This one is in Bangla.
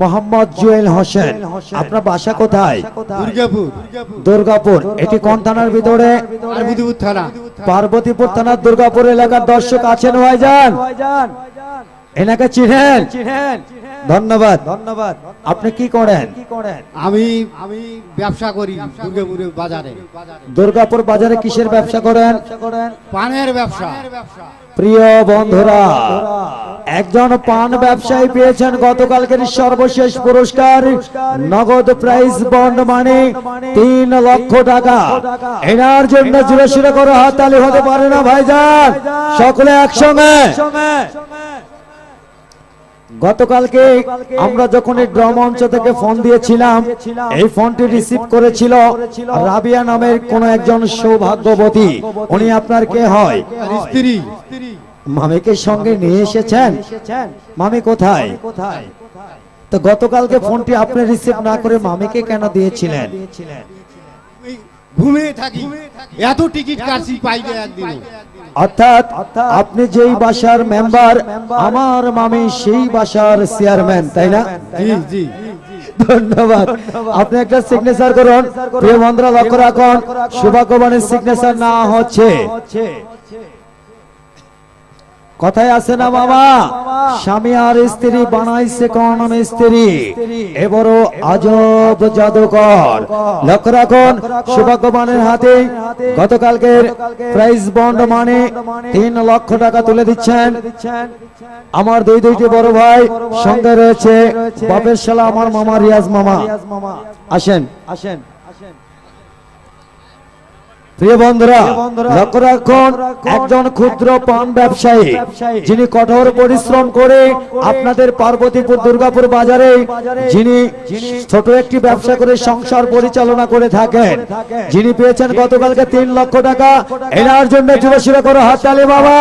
মোহাম্মদ জুয়েল হোসেন, আপনার বাসা কোথায়? দুর্গাপুর। দুর্গাপুর। এটি কোন থানার ভিতরে? পার্বতীপুর থানা। পার্বতীপুর থানার দুর্গাপুর এলাকার দর্শক আছেন ভাইজান? এনাকে চিনেন? ধন্যবাদ। ধন্যবাদ। আপনি কি করেন? আমি ব্যবসা করি দুর্গাপুর বাজারে। দুর্গাপুর বাজারে কিসের ব্যবসা করেন? পানের ব্যবসা। প্রিয় বন্ধুরা, একজন পান ব্যবসায়ী পেয়েছেন গতকালকের সর্বশেষ পুরস্কার, নগদ প্রাইজ বন্ড মানে 3 লক্ষ টাকা। এনার জন্য জোরে সোরে করে হাততালি হতে পারে না ভাইজান? সকলে একসঙ্গে। গতকালকে আমরা যখন এই ড্র মঞ্চ থেকে ফোন দিয়েছিলাম, এই ফোনটি রিসিভ করেছিল রাবিয়া নামের কোন একজন সৌভাগ্যবতী। উনি আপনার কে হয়? স্ত্রী। মামিকে সঙ্গে নিয়ে এসেছেন? মামি কোথায়? তো গতকালকে ফোনটি আপনি রিসিভ না করে মামিকে কেন দিয়েছিলেন? ঘুমিয়ে থাকি, এত টিকিট কাটছি পাইলে একদিন। অর্থাৎ আপনি যেই বাসার মেম্বার, আমার মামি সেই বাসার চেয়ারম্যান, তাই না? জি জি। ধন্যবাদ। আপনি একটা সিগনেচার করুন। প্রিয় বন্ধুরা লক্ষ্য রাখুন, শুভাগমনের সিগনেচার না হচ্ছে। কথায় আছে না বাবা, স্বামী আর স্ত্রী বানাইছে কোন স্ত্রী, এবারও আজব জাদুকর। লক্ষ্য রাখুন, সৌভাগ্যবানের হাতে গতকালকের প্রাইজ বন্ড মানে 3 লক্ষ টাকা তুলে দিচ্ছেন আমার দুইটি বড় ভাই। সঙ্গে রয়েছে বাপের শালা আমার মামা রিয়াজ মামা। আসেন আসেন। প্রিয় বন্ধুরা লক্ষ্য রাখুন, একজন ক্ষুদ্র পান ব্যবসায়ী যিনি কঠোর পরিশ্রম করে আপনাদের পার্বতীপুর দুর্গাপুর বাজারে যিনি ছোট একটি ব্যবসা করে সংসার পরিচালনা করে থাকেন, যিনি পেয়েছেন গতকালকে 3 লক্ষ টাকা। এনার জন্য জোরে সোরে করে হাততালি বাবা।